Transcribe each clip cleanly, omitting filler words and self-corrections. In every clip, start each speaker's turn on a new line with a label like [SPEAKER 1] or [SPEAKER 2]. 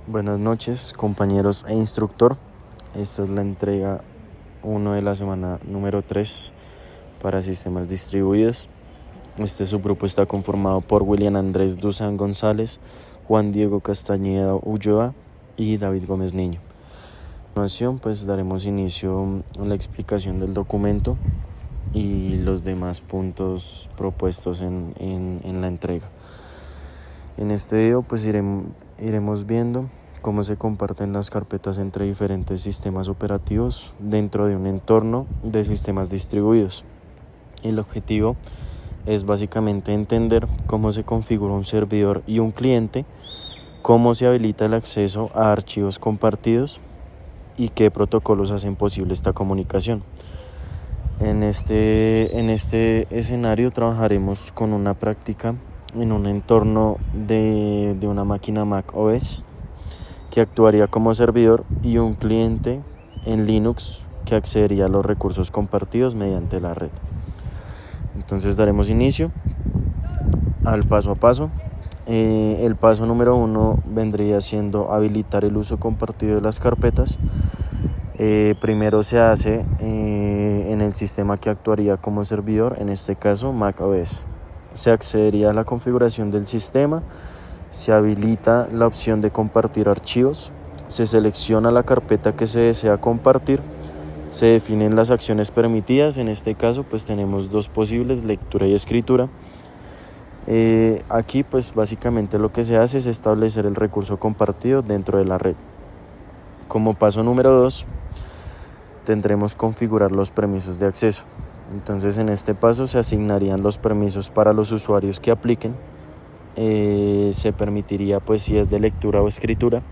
[SPEAKER 1] Buenas noches, compañeros e instructor. Esta es la entrega 1 de la semana número 3 para sistemas distribuidos. Este subgrupo está conformado por William Andrés Duzán González, Juan Diego Castañeda Ulloa y David Gómez Niño. A continuación, pues daremos inicio a la explicación del documento y los demás puntos propuestos en la entrega. En este video pues iremos viendo cómo se comparten las carpetas entre diferentes sistemas operativos dentro de un entorno de sistemas distribuidos. El objetivo es básicamente entender cómo se configura un servidor y un cliente, cómo se habilita el acceso a archivos compartidos y qué protocolos hacen posible esta comunicación. En este escenario trabajaremos con una práctica en un entorno de una máquina Mac OS que actuaría como servidor y un cliente en Linux que accedería a los recursos compartidos mediante la red. Entonces daremos inicio al paso a paso. El paso número 1 vendría siendo habilitar el uso compartido de las carpetas. Primero se hace en el sistema que actuaría como servidor, en este caso Mac OS. Se accedería a la configuración del sistema, se habilita la opción de compartir archivos, se selecciona la carpeta que se desea compartir, se definen las acciones permitidas, en este caso pues tenemos dos posibles, lectura y escritura. Aquí pues básicamente lo que se hace es establecer el recurso compartido dentro de la red. Como paso número 2 tendremos configurar los permisos de acceso. Entonces en este paso se asignarían los permisos para los usuarios que apliquen. Se permitiría pues si es de lectura o escritura.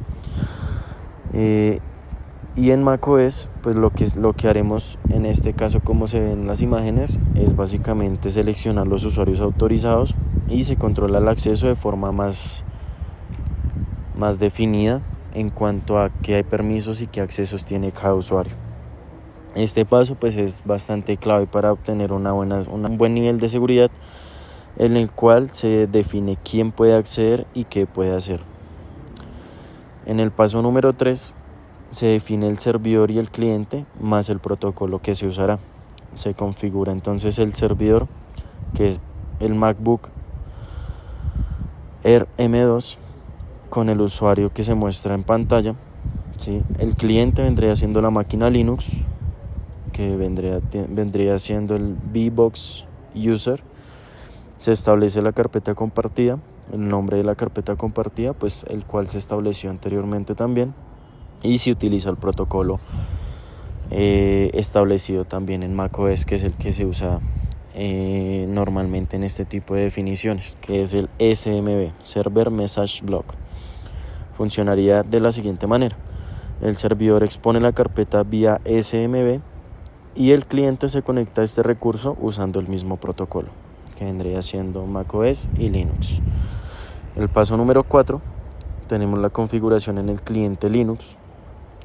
[SPEAKER 1] Y en macOS pues lo que haremos en este caso, como se ven en las imágenes, es básicamente seleccionar los usuarios autorizados y se controla el acceso de forma más definida en cuanto a qué hay permisos y qué accesos tiene cada usuario. Este paso pues es bastante clave para obtener un buen nivel de seguridad, en el cual se define quién puede acceder y qué puede hacer. En el paso número 3 se define el servidor y el cliente más el protocolo que se usará. Se configura entonces el servidor, que es el MacBook Air M2 con el usuario que se muestra en pantalla. ¿Sí? El cliente vendría siendo la máquina Linux, que vendría siendo el VBox User. Se establece la carpeta compartida, el nombre de la carpeta compartida, pues el cual se estableció anteriormente también, y se utiliza el protocolo establecido también en macOS, que es el que se usa normalmente en este tipo de definiciones, que es el SMB, Server Message Block. Funcionaría de la siguiente manera: el servidor expone la carpeta vía SMB y el cliente se conecta a este recurso usando el mismo protocolo, que vendría siendo macOS y Linux. El paso número 4, tenemos la configuración en el cliente Linux.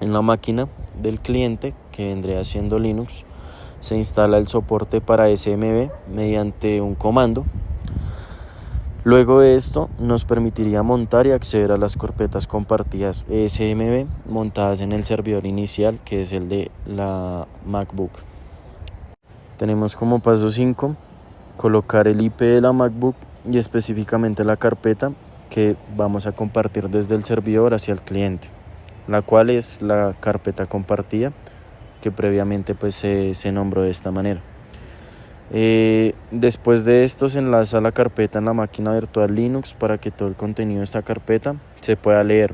[SPEAKER 1] En la máquina del cliente, que vendría siendo Linux, se instala el soporte para SMB mediante un comando. Luego de esto nos permitiría montar y acceder a las carpetas compartidas SMB montadas en el servidor inicial, que es el de la MacBook. Tenemos como paso 5 colocar el IP de la MacBook y específicamente la carpeta que vamos a compartir desde el servidor hacia el cliente, la cual es la carpeta compartida que previamente pues se nombró de esta manera. Después de esto se enlaza la carpeta en la máquina virtual Linux para que todo el contenido de esta carpeta se pueda leer,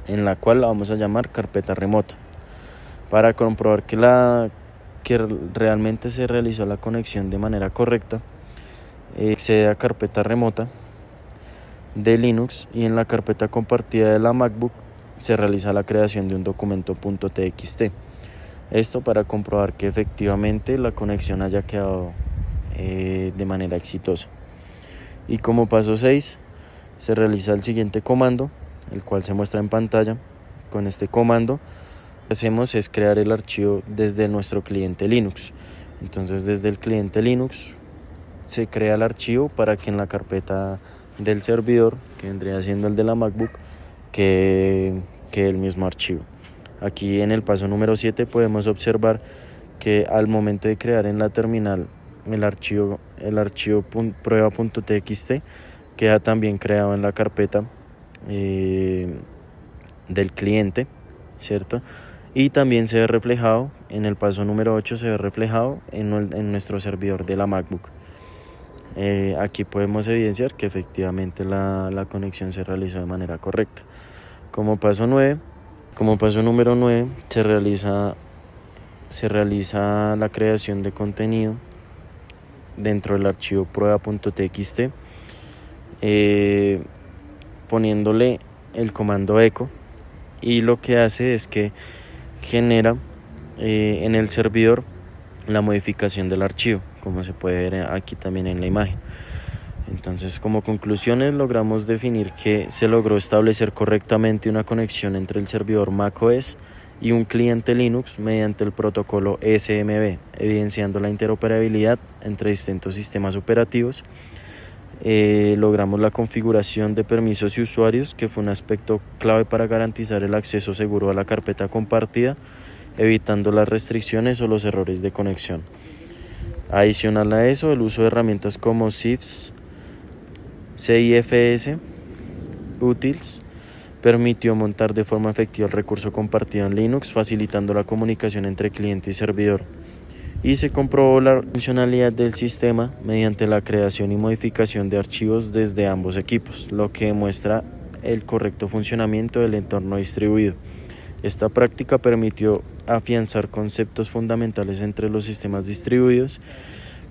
[SPEAKER 1] en la cual la vamos a llamar carpeta remota. Para comprobar que realmente se realizó la conexión de manera correcta, accede a carpeta remota de Linux y en la carpeta compartida de la MacBook se realiza la creación de un documento .txt. Esto para comprobar que efectivamente la conexión haya quedado de manera exitosa. Y como paso 6 se realiza el siguiente comando, el cual se muestra en pantalla. Con este comando lo que hacemos es crear el archivo desde nuestro cliente Linux. Entonces desde el cliente Linux se crea el archivo para que en la carpeta del servidor, que vendría siendo el de la MacBook, que el mismo archivo. Aquí en el paso número 7 podemos observar que al momento de crear en la terminal el archivo prueba.txt queda también creado en la carpeta del cliente, ¿cierto? Y también se ve reflejado en el paso número 8, se ve reflejado en nuestro servidor de la MacBook. Aquí podemos evidenciar que efectivamente la conexión se realizó de manera correcta. Como paso número 9 se realiza la creación de contenido dentro del archivo prueba.txt, poniéndole el comando echo, y lo que hace es que genera en el servidor la modificación del archivo, como se puede ver aquí también en la imagen. Entonces, como conclusiones, logramos definir que se logró establecer correctamente una conexión entre el servidor macOS y un cliente Linux mediante el protocolo SMB, evidenciando la interoperabilidad entre distintos sistemas operativos. Logramos la configuración de permisos y usuarios, que fue un aspecto clave para garantizar el acceso seguro a la carpeta compartida, evitando las restricciones o los errores de conexión. Adicional a eso, el uso de herramientas como CIFS, CIFS, Utils, permitió montar de forma efectiva el recurso compartido en Linux, facilitando la comunicación entre cliente y servidor. Y se comprobó la funcionalidad del sistema mediante la creación y modificación de archivos desde ambos equipos, lo que demuestra el correcto funcionamiento del entorno distribuido. Esta práctica permitió afianzar conceptos fundamentales entre los sistemas distribuidos,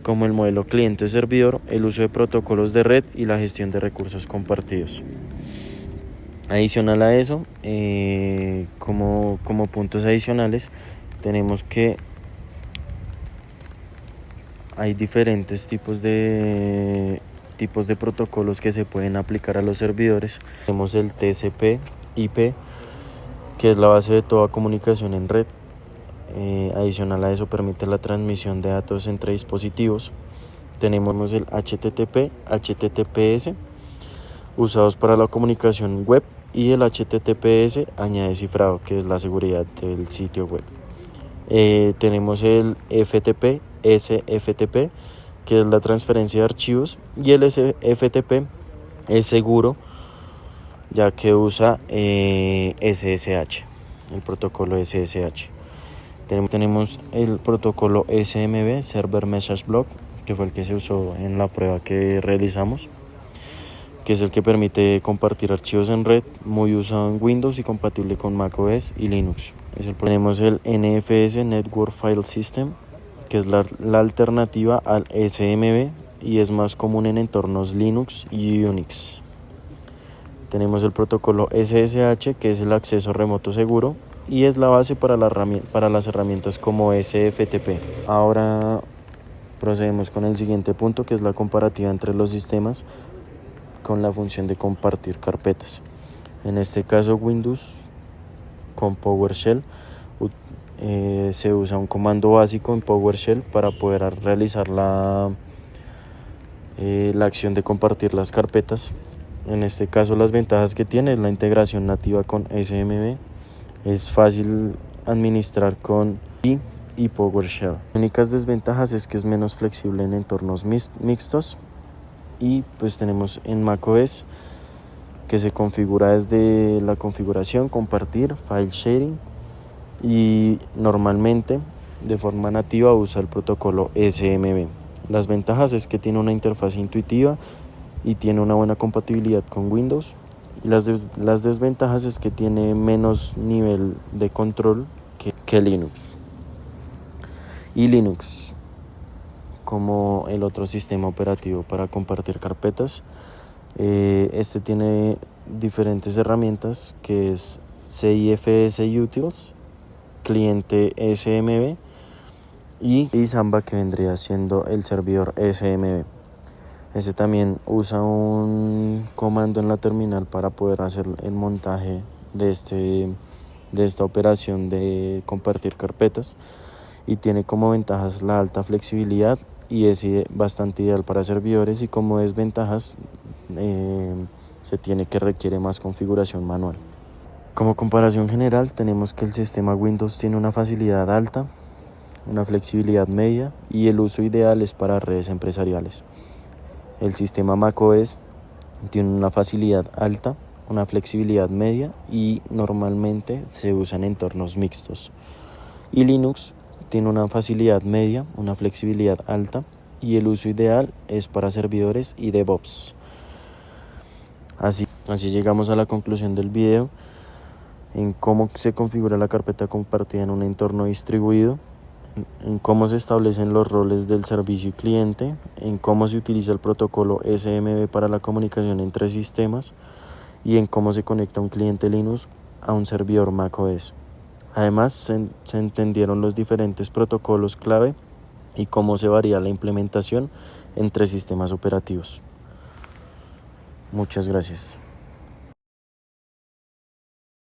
[SPEAKER 1] como el modelo cliente-servidor, el uso de protocolos de red y la gestión de recursos compartidos. Adicional a eso, como puntos adicionales, tenemos que hay diferentes tipos de protocolos que se pueden aplicar a los servidores. Tenemos el TCP/IP, que es la base de toda comunicación en red. Adicional a eso, permite la transmisión de datos entre dispositivos. Tenemos el HTTP, HTTPS, usados para la comunicación web, y el HTTPS añade cifrado, que es la seguridad del sitio web. Tenemos el FTP, SFTP, que es la transferencia de archivos, y el SFTP es seguro, ya que usa SSH, el protocolo SSH. Tenemos el protocolo SMB, Server Message Block, que fue el que se usó en la prueba que realizamos, que es el que permite compartir archivos en red, muy usado en Windows y compatible con macOS y Linux. Tenemos el NFS, Network File System, que es la alternativa al SMB y es más común en entornos Linux y Unix. Tenemos el protocolo SSH, que es el acceso remoto seguro y es la base para las herramientas como SFTP. Ahora procedemos con el siguiente punto, que es la comparativa entre los sistemas con la función de compartir carpetas. En este caso, Windows con PowerShell, se usa un comando básico en PowerShell para poder realizar la acción de compartir las carpetas. En este caso, las ventajas que tiene es la integración nativa con SMB, es fácil administrar con y PowerShell. Las únicas desventajas es que es menos flexible en entornos mixtos, y pues tenemos en macOS, que se configura desde la configuración, compartir, file sharing, y normalmente de forma nativa usa el protocolo SMB. Las ventajas es que tiene una interfaz intuitiva y tiene una buena compatibilidad con Windows, y las desventajas es que tiene menos nivel de control que Linux. Y Linux, como el otro sistema operativo para compartir carpetas, este tiene diferentes herramientas, que es CIFS Utils, cliente SMB, y Samba, que vendría siendo el servidor SMB. Este también usa un comando en la terminal para poder hacer el montaje de esta operación de compartir carpetas, y tiene como ventajas la alta flexibilidad y es bastante ideal para servidores, y como desventajas se requiere más configuración manual. Como comparación general, tenemos que el sistema Windows tiene una facilidad alta, una flexibilidad media y el uso ideal es para redes empresariales. El sistema macOS tiene una facilidad alta, una flexibilidad media y normalmente se usa en entornos mixtos. Y Linux tiene una facilidad media, una flexibilidad alta y el uso ideal es para servidores y DevOps. Así llegamos a la conclusión del video en cómo se configura la carpeta compartida en un entorno distribuido, en cómo se establecen los roles del servicio y cliente, en cómo se utiliza el protocolo SMB para la comunicación entre sistemas y en cómo se conecta un cliente Linux a un servidor macOS. Además, se entendieron los diferentes protocolos clave y cómo se varía la implementación entre sistemas operativos. Muchas gracias.